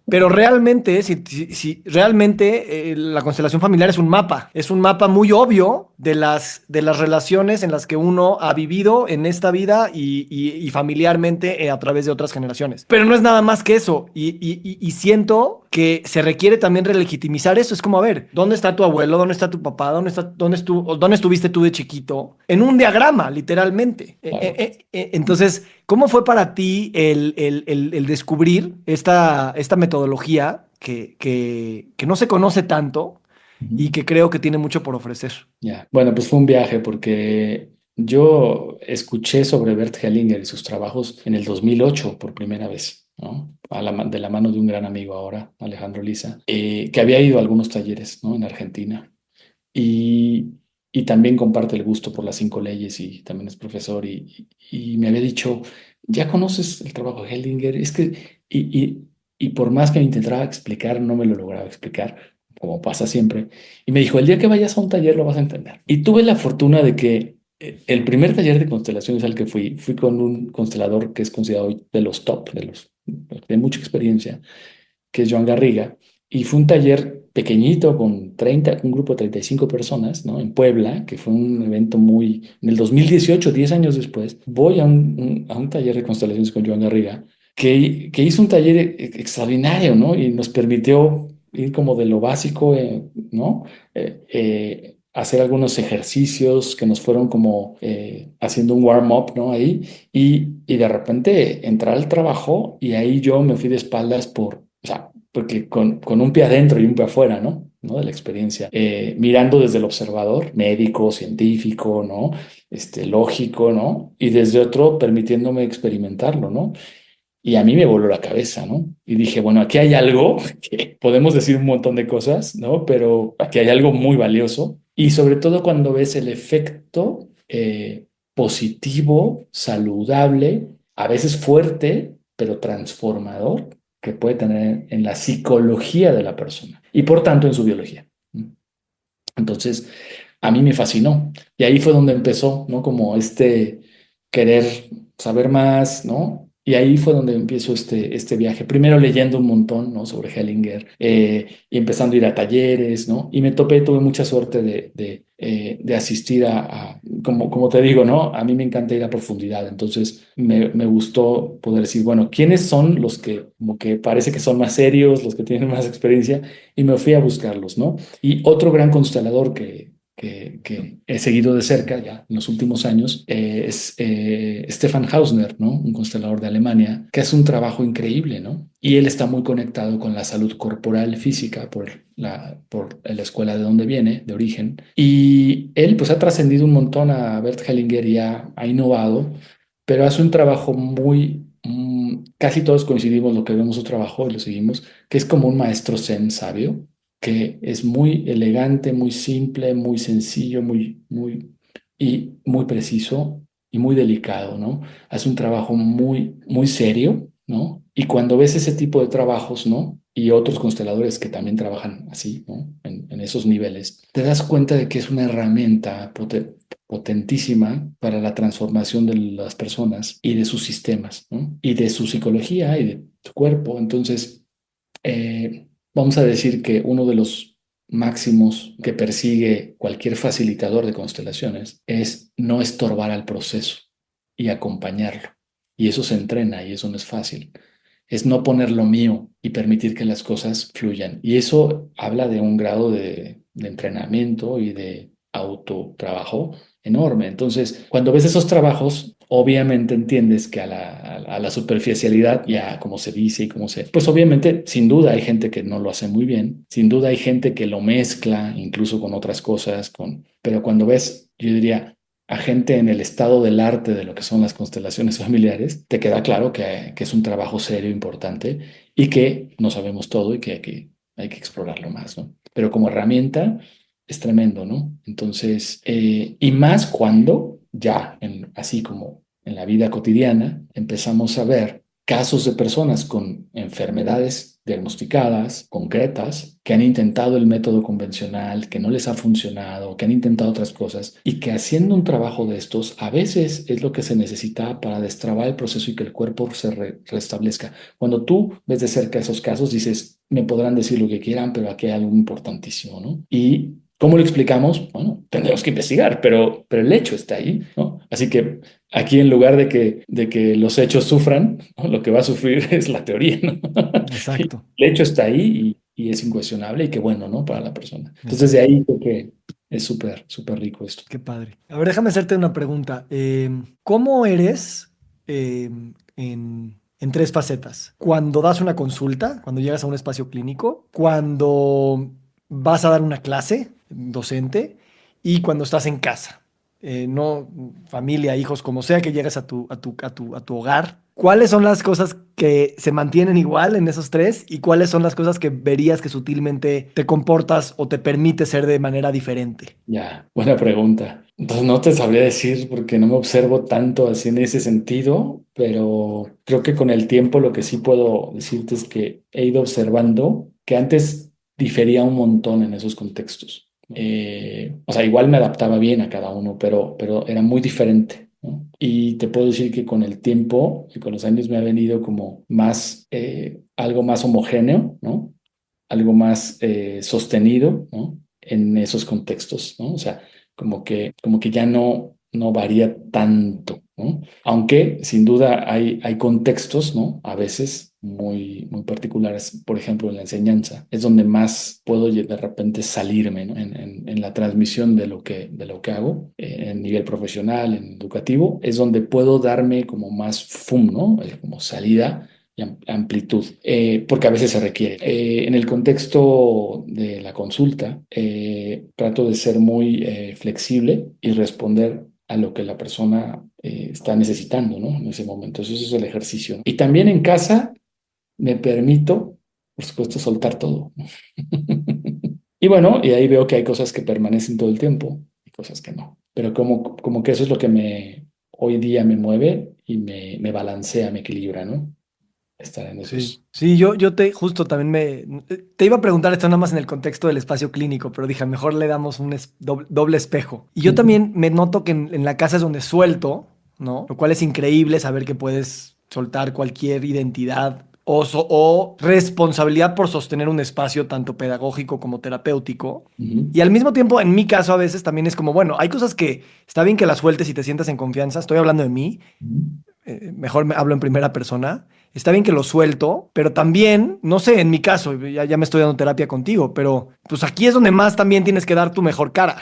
Pero realmente, si realmente la constelación familiar es un mapa muy obvio de las relaciones en las que uno ha vivido en esta vida y familiarmente a través de otras generaciones. Pero no es nada más que eso. Y siento que se requiere también relegitimizar eso. Es como, a ver, ¿dónde está tu abuelo? ¿Dónde está tu papá? ¿Dónde estuviste tú de chiquito? En un diagrama, literalmente. Claro. Entonces, ¿cómo fue para ti el descubrir esta metodología que no se conoce tanto y Ujú. que creo que tiene mucho por ofrecer? Ya. Bueno, pues fue un viaje porque yo escuché sobre Bert Hellinger y sus trabajos en el 2008 por primera vez, ¿no? De la mano de un gran amigo ahora, Alejandro Liza, que había ido a algunos talleres, ¿no? En Argentina. Y, y también comparte el gusto por las cinco leyes y también es profesor y me había dicho, ¿ya conoces el trabajo de Hellinger? Es que, y por más que me intentaba explicar, no me lo lograba explicar, como pasa siempre. Y me dijo, el día que vayas a un taller lo vas a entender. Y tuve la fortuna de que el primer taller de constelaciones al que fui con un constelador que es considerado hoy de los top, de mucha experiencia, que es Joan Garriga, y fue un taller pequeñito con un grupo de 35 personas, ¿no? En Puebla, que fue un evento en el 2018, 10 años después, voy a un taller de constelaciones con Joan Garriga, que hizo un taller extraordinario, ¿no? Y nos permitió ir como de lo básico, ¿no? Hacer algunos ejercicios que nos fueron como haciendo un warm-up, ¿no? Ahí, y de repente entrar al trabajo y ahí yo me fui de espaldas o sea, porque con un pie adentro y un pie afuera, ¿no? ¿No? De la experiencia, mirando desde el observador, médico, científico, ¿no? Lógico, ¿no? Y desde otro permitiéndome experimentarlo, ¿no? Y a mí me voló la cabeza, ¿no? Y dije, bueno, aquí hay algo que podemos decir un montón de cosas, ¿no? Pero aquí hay algo muy valioso. Y sobre todo cuando ves el efecto positivo, saludable, a veces fuerte, pero transformador que puede tener en la psicología de la persona y por tanto en su biología. Entonces, a mí me fascinó. Y ahí fue donde empezó, ¿no? Como este querer saber más, ¿no? Y ahí fue donde empiezo este viaje. Primero leyendo un montón, ¿no? Sobre Hellinger y empezando a ir a talleres, ¿no? Y me topé, tuve mucha suerte de asistir como te digo, ¿no? A mí me encanta ir a profundidad. Entonces me gustó poder decir, bueno, ¿quiénes son los que como que parece que son más serios, los que tienen más experiencia? Y me fui a buscarlos, ¿no? Y otro gran constelador que he seguido de cerca ya en los últimos años es Stefan Hausner, ¿no? Un constelador de Alemania, que hace un trabajo increíble, ¿no? Y él está muy conectado con la salud corporal física por la escuela de donde viene, de origen. Y él pues ha trascendido un montón a Bert Hellinger y ha innovado, pero hace un trabajo casi todos coincidimos lo que vemos su trabajo y lo seguimos, que es como un maestro zen sabio que es muy elegante, muy simple, muy sencillo, y muy preciso y muy delicado, ¿no? Hace un trabajo muy serio, ¿no? Y cuando ves ese tipo de trabajos, ¿no? Y otros consteladores que también trabajan así, ¿no? En esos niveles, te das cuenta de que es una herramienta potentísima para la transformación de las personas y de sus sistemas, ¿no? Y de su psicología y de su cuerpo. Entonces, vamos a decir que uno de los máximos que persigue cualquier facilitador de constelaciones es no estorbar al proceso y acompañarlo. Y eso se entrena y eso no es fácil. Es no poner lo mío y permitir que las cosas fluyan. Y eso habla de un grado de entrenamiento y de autotrabajo enorme. Entonces, cuando ves esos trabajos, obviamente entiendes que a la superficialidad, ya como se dice y como pues obviamente, sin duda hay gente que no lo hace muy bien, sin duda hay gente que lo mezcla incluso con otras cosas, pero cuando ves, yo diría, a gente en el estado del arte de lo que son las constelaciones familiares, te queda claro que es un trabajo serio, importante y que no sabemos todo y que hay que explorarlo más, ¿no? Pero como herramienta es tremendo, ¿no? Entonces, y más cuando ya, así como en la vida cotidiana, empezamos a ver casos de personas con enfermedades diagnosticadas, concretas, que han intentado el método convencional, que no les ha funcionado, que han intentado otras cosas y que haciendo un trabajo de estos, a veces es lo que se necesita para destrabar el proceso y que el cuerpo se restablezca. Cuando tú ves de cerca esos casos, dices, me podrán decir lo que quieran, pero aquí hay algo importantísimo, ¿no? Y ¿cómo lo explicamos? Bueno, tendremos que investigar, pero el hecho está ahí, ¿no? Así que aquí en lugar de que los hechos sufran, ¿no? Lo que va a sufrir es la teoría, ¿no? Y Exacto, el hecho está ahí y es incuestionable y qué bueno, ¿no? Para la persona. Entonces de exacto. ahí creo que es súper, súper rico esto. Qué padre. A ver, déjame hacerte una pregunta. ¿Cómo eres en tres facetas? Cuando das una consulta, cuando llegas a un espacio clínico, cuando vas a dar una clase docente y cuando estás en casa. No, familia, hijos, como sea que llegues a tu hogar. ¿Cuáles son las cosas que se mantienen igual en esos tres y cuáles son las cosas que verías que sutilmente te comportas o te permite ser de manera diferente? Ya, buena pregunta. Entonces no te sabría decir porque no me observo tanto así en ese sentido, pero creo que con el tiempo lo que sí puedo decirte es que he ido observando que antes difería un montón en esos contextos. O sea, igual me adaptaba bien a cada uno, pero era muy diferente, ¿no? Y te puedo decir que con el tiempo y con los años me ha venido como más, algo más homogéneo, ¿no? Algo más sostenido, ¿no? En esos contextos, ¿no? O sea, como que ya no varía tanto, ¿no? Aunque sin duda hay contextos, ¿no? A veces muy particulares, por ejemplo, en la enseñanza, es donde más puedo de repente salirme, ¿no? En la transmisión de lo que hago, en nivel profesional, en educativo, es donde puedo darme como más fum, ¿no? Como salida y amplitud, porque a veces se requiere. En el contexto de la consulta, trato de ser muy flexible y responder a lo que la persona está necesitando, ¿no? En ese momento. Eso es el ejercicio. Y también en casa me permito, por supuesto, soltar todo. Y bueno, y ahí veo que hay cosas que permanecen todo el tiempo y cosas que no. Pero como que eso es lo que hoy día me mueve y me balancea, me equilibra, ¿no? Estar en Sí, esos. sí, yo justo también te iba a preguntar esto nada más en el contexto del espacio clínico, pero dije, mejor le damos un doble espejo. Y yo también me noto que en la casa es donde suelto, ¿no? Lo cual es increíble saber que puedes soltar cualquier identidad o responsabilidad por sostener un espacio tanto pedagógico como terapéutico. Ujú, Y al mismo tiempo, en mi caso, a veces también es como, bueno, hay cosas que está bien que las sueltes y te sientas en confianza. Estoy hablando de mí, ujú. mejor me hablo en primera persona. Está bien que lo suelto, pero también, no sé, en mi caso, ya me estoy dando terapia contigo, pero pues aquí es donde más también tienes que dar tu mejor cara,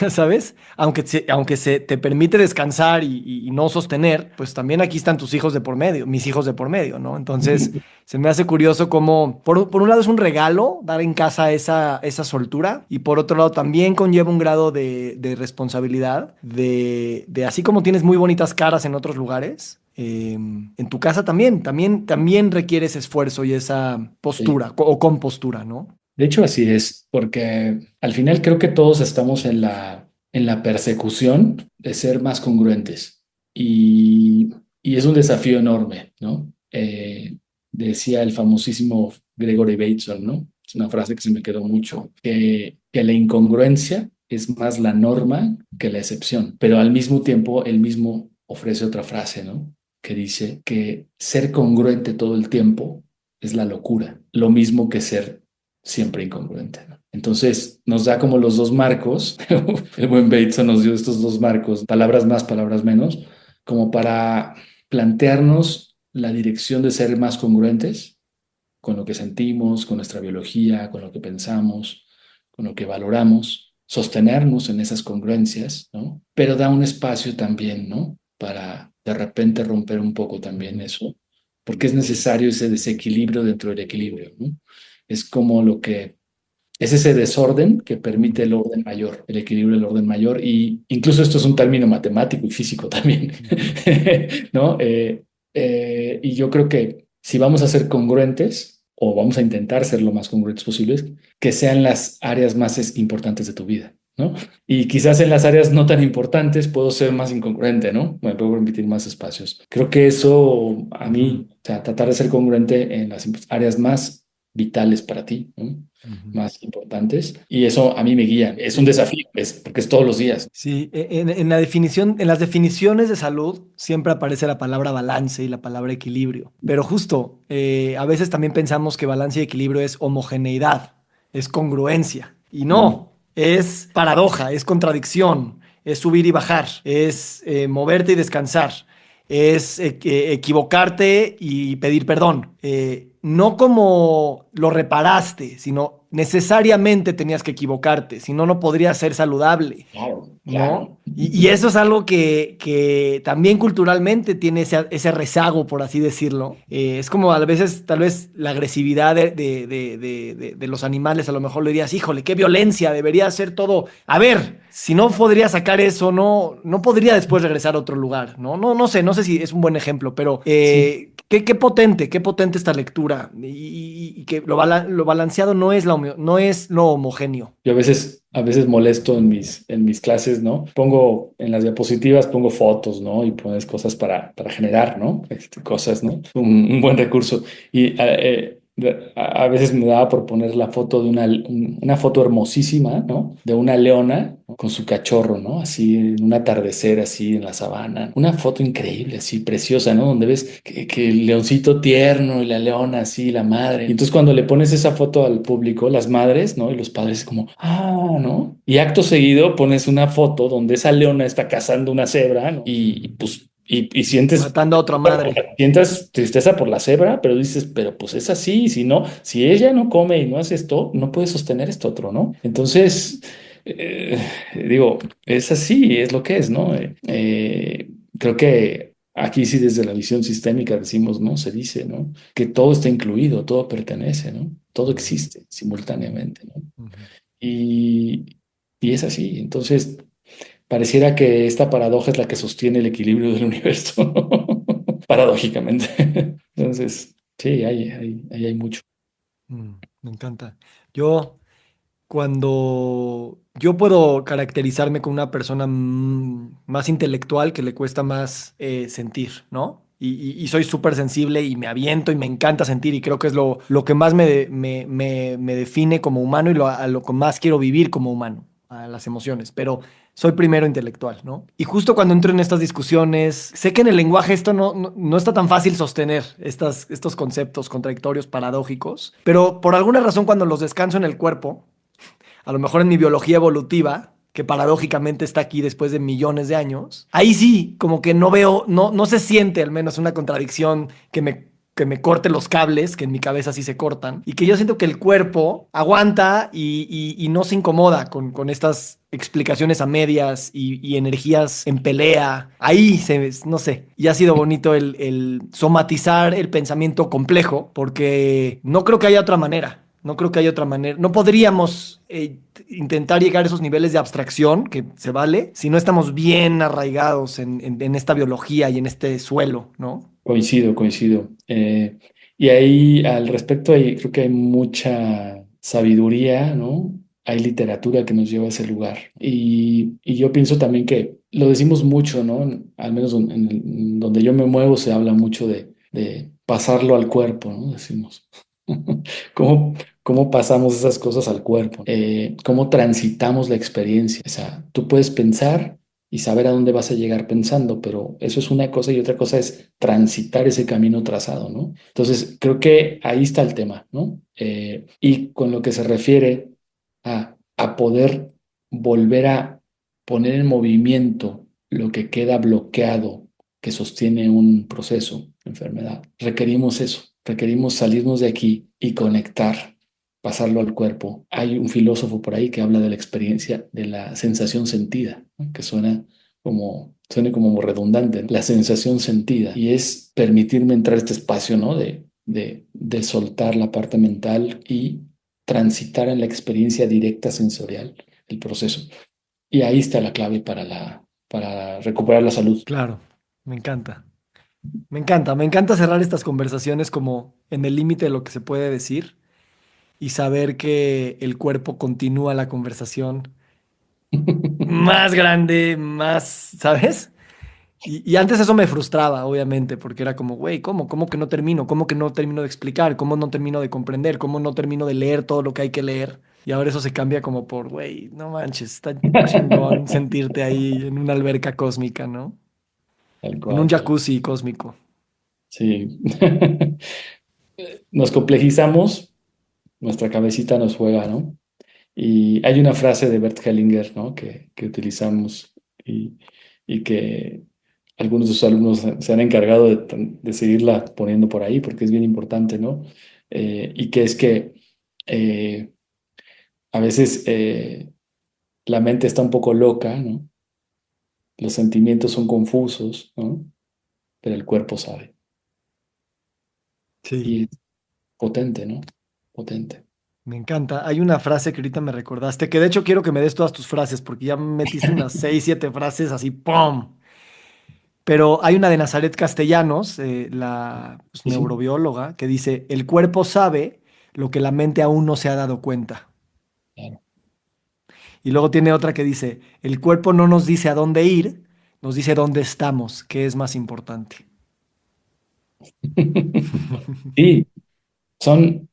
¿sabes? Aunque se te permite descansar y no sostener, pues también aquí están tus hijos de por medio, mis hijos de por medio, ¿no? Entonces, se me hace curioso cómo, por un lado es un regalo dar en casa esa soltura y por otro lado también conlleva un grado de responsabilidad, de así como tienes muy bonitas caras en otros lugares, en tu casa también requieres esfuerzo y esa Sí. postura o compostura, ¿no? De hecho, así es, porque al final creo que todos estamos en la persecución de ser más congruentes y es un desafío enorme, ¿no? Decía el famosísimo Gregory Bateson, ¿no? Es una frase que se me quedó mucho, que la incongruencia es más la norma que la excepción, pero al mismo tiempo él mismo ofrece otra frase, ¿no? Que dice que ser congruente todo el tiempo es la locura, lo mismo que ser siempre incongruente, ¿no? Entonces nos da como los dos marcos, el buen Bateson nos dio estos dos marcos, palabras más, palabras menos, como para plantearnos la dirección de ser más congruentes con lo que sentimos, con nuestra biología, con lo que pensamos, con lo que valoramos, sostenernos en esas congruencias, ¿no? Pero da un espacio también, ¿no? Para de repente romper un poco también eso, porque es necesario ese desequilibrio dentro del equilibrio, ¿no? Es como lo que es ese desorden que permite el orden mayor, el equilibrio del orden mayor, y incluso esto es un término matemático y físico también, Ujú. ¿no? Y yo creo que si vamos a ser congruentes, o vamos a intentar ser lo más congruentes posibles, que sean las áreas más importantes de tu vida, ¿no? Y quizás en las áreas no tan importantes puedo ser más incongruente, ¿no? Me puedo permitir más espacios. Creo que eso a Ujú, mí, o sea, tratar de ser congruente en las áreas más vitales para ti, ¿no? ujú. Más importantes. Y eso a mí me guía. Es un Sí. desafío, porque es todos los días. Sí, en la definición, en las definiciones de salud siempre aparece la palabra balance y la palabra equilibrio. Pero justo, a veces también pensamos que balance y equilibrio es homogeneidad, es congruencia. Y Mm. no, es paradoja, es contradicción, es subir y bajar, es moverte y descansar, es equivocarte y pedir perdón. No como lo reparaste, sino necesariamente tenías que equivocarte, si no, no podría ser saludable. Claro, ¿No? claro. Y eso es algo que también culturalmente tiene ese rezago, por así decirlo. Es como a veces, tal vez, la agresividad de los animales, a lo mejor le dirías, híjole, qué violencia, debería ser todo. A ver, si no podría sacar eso, no podría después regresar a otro lugar, ¿no? No sé si es un buen ejemplo, pero Sí. qué potente esta lectura. Y que lo balanceado no es lo homogéneo. Yo a veces molesto en mis clases, ¿no? Pongo en las diapositivas, pongo fotos, ¿no? Y pones cosas para generar, ¿no? Cosas, ¿no? Un buen recurso. Y a veces me daba por poner la foto de una foto hermosísima, ¿no? De una leona, ¿no? Con su cachorro, ¿no? Así en un atardecer, así en la sabana. Una foto increíble, así preciosa, ¿no? Donde ves que el leoncito tierno y la leona así, la madre. Y entonces cuando le pones esa foto al público, las madres, ¿no? Y los padres como, ¿no? Y acto seguido pones una foto donde esa leona está cazando una cebra, ¿no? Y pues, y sientes Matando a otra madre. sientas tristeza por la cebra, pero dices, pero pues es así, si no, si ella no come y no hace esto, no puede sostener esto otro, ¿no? Entonces, eh, digo, es así, es lo que es, ¿no? Creo que aquí sí desde la visión sistémica decimos, ¿no? Se dice, ¿no? Que todo está incluido, todo pertenece, ¿no? Todo Ujú, existe simultáneamente, ¿no? ujú. Y, y es así, entonces pareciera que esta paradoja es la que sostiene el equilibrio del universo, paradójicamente. Entonces, sí, ahí hay mucho. Me encanta. Yo, cuando yo puedo caracterizarme como una persona más intelectual que le cuesta más sentir, ¿no? Y soy súper sensible y me aviento y me encanta sentir y creo que es lo que más me define como humano y a lo que más quiero vivir como humano, a las emociones. Pero soy primero intelectual, ¿no? Y justo cuando entro en estas discusiones, sé que en el lenguaje esto no está tan fácil sostener estos conceptos contradictorios, paradójicos, pero por alguna razón cuando los descanso en el cuerpo, a lo mejor en mi biología evolutiva, que paradójicamente está aquí después de millones de años, ahí sí, como que no veo, no se siente al menos una contradicción que me corte los cables, que en mi cabeza sí se cortan, y que yo siento que el cuerpo aguanta y no se incomoda con estas explicaciones a medias y energías en pelea. Ahí no sé, y ha sido bonito el somatizar el pensamiento complejo, porque no creo que haya otra manera. No creo que haya otra manera. No podríamos intentar llegar a esos niveles de abstracción, que se vale, si no estamos bien arraigados en esta biología y en este suelo, ¿no? Coincido, coincido. Y ahí al respecto creo que hay mucha sabiduría, ¿no? Hay literatura que nos lleva a ese lugar. Y yo pienso también que lo decimos mucho, ¿no? Al menos donde yo me muevo se habla mucho de pasarlo al cuerpo, ¿no? Decimos. ¿Cómo, cómo pasamos esas cosas al cuerpo? ¿Cómo transitamos la experiencia? O sea, tú puedes pensar y saber a dónde vas a llegar pensando, pero eso es una cosa y otra cosa es transitar ese camino trazado, ¿no? Entonces, creo que ahí está el tema, ¿no? Y con lo que se refiere a poder volver a poner en movimiento lo que queda bloqueado, que sostiene un proceso, enfermedad, requerimos eso, requerimos salirnos de aquí y conectar, pasarlo al cuerpo. Hay un filósofo por ahí que habla de la experiencia de la sensación sentida, ¿no? Que suena como redundante, ¿no? La sensación sentida. Y es permitirme entrar a este espacio, ¿no? De soltar la parte mental y transitar en la experiencia directa sensorial, el proceso. Y ahí está la clave para recuperar la salud. Claro, me encanta. Me encanta cerrar estas conversaciones como en el límite de lo que se puede decir y saber que el cuerpo continúa la conversación más grande, más, ¿sabes? Y antes eso me frustraba, obviamente, porque era como, güey, ¿cómo que no termino? ¿Cómo que no termino de explicar? ¿Cómo no termino de comprender? ¿Cómo no termino de leer todo lo que hay que leer? Y ahora eso se cambia como por, güey, no manches, está chingón sentirte ahí en una alberca cósmica, ¿no? Tal En un cual, tal. jacuzzi cósmico. Sí. Nos complejizamos, nuestra cabecita nos juega, ¿no? Y hay una frase de Bert Hellinger, ¿no? Que utilizamos y que algunos de sus alumnos se han encargado de seguirla poniendo por ahí porque es bien importante, ¿no? Y que es que eh, a veces la mente está un poco loca, ¿no? Los sentimientos son confusos, ¿no? Pero el cuerpo sabe. Sí, Y es potente, ¿no? Potente. me encanta. Hay una frase que ahorita me recordaste, que de hecho quiero que me des todas tus frases, porque ya me metiste unas 6, 7 frases así, ¡pum! Pero hay una de Nazaret Castellanos, la pues, Sí, sí. neurobióloga, que dice, el cuerpo sabe lo que la mente aún no se ha dado cuenta. Claro. Y luego tiene otra que dice, el cuerpo no nos dice a dónde ir, nos dice dónde estamos, que es más importante. Sí, son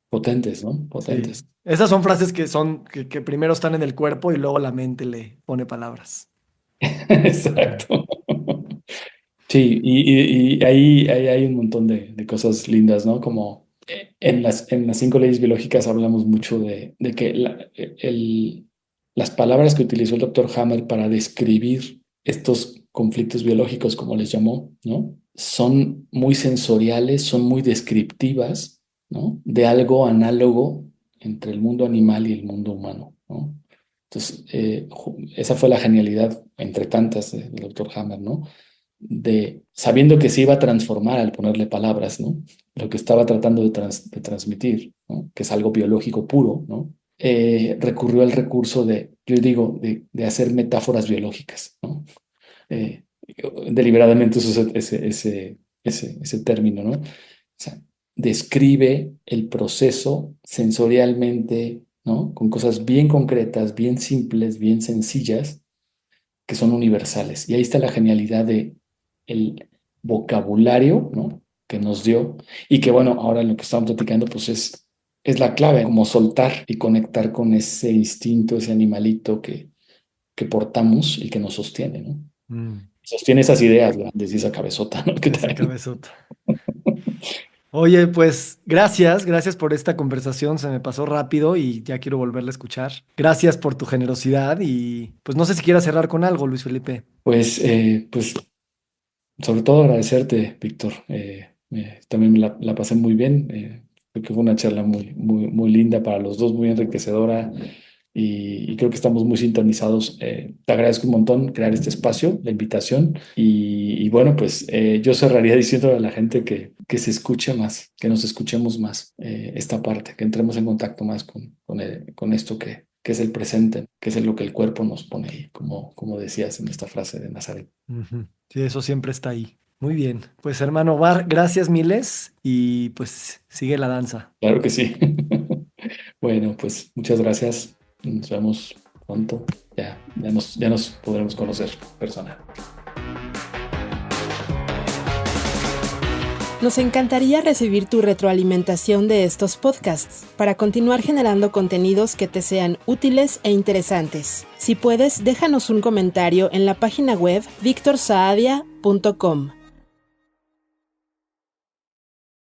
potentes, ¿no? Sí. Potentes. Esas son frases que primero están en el cuerpo y luego la mente le pone palabras. Exacto. Sí, y ahí hay un montón de cosas lindas, ¿no? Como en las 5 leyes biológicas hablamos mucho de que las palabras que utilizó el doctor Hammer para describir estos conflictos biológicos, como les llamó, ¿no? Son muy sensoriales, son muy descriptivas, ¿no? De algo análogo entre el mundo animal y el mundo humano, ¿no? Entonces, esa fue la genialidad, entre tantas, del doctor Hammer, ¿no? Sabiendo que se iba a transformar al ponerle palabras, ¿no? Lo que estaba tratando de transmitir, ¿no? Que es algo biológico puro, ¿no? Recurrió al recurso de yo digo, de hacer metáforas biológicas, ¿no? Eh, Deliberadamente uso ese término, ¿no? O sea, describe el proceso sensorialmente, ¿no? Con cosas bien concretas, bien simples, bien sencillas, que son universales. Y ahí está la genialidad de el vocabulario, ¿no? Que nos dio y que, bueno, ahora en lo que estamos platicando, pues es la clave, como soltar y conectar con ese instinto, ese animalito que portamos y que nos sostiene, ¿no? Mm, Sostiene esas ideas grandes y esa cabezota, ¿no? Que esa traen. cabezota. Oye, pues gracias por esta conversación, se me pasó rápido y ya quiero volverla a escuchar. Gracias por tu generosidad y pues no sé si quieras cerrar con algo, Luis Felipe. Pues sobre todo agradecerte, Víctor. También la pasé muy bien. Creo que fue una charla muy linda para los dos, muy enriquecedora y creo que estamos muy sintonizados. Te agradezco un montón crear este espacio, la invitación y bueno, pues yo cerraría diciendo a la gente que se escuche más, que nos escuchemos más esta parte, que entremos en contacto más con esto que es el presente, que es lo que el cuerpo nos pone ahí, como decías en esta frase de Nazaret. Ujú. Sí, eso siempre está ahí. Muy bien. Pues hermano Bar, gracias miles y pues sigue la danza. Claro que sí. Bueno, pues muchas gracias. Nos vemos pronto. Ya nos podremos conocer personal. Nos encantaría recibir tu retroalimentación de estos podcasts para continuar generando contenidos que te sean útiles e interesantes. Si puedes, déjanos un comentario en la página web victorsaadia.com.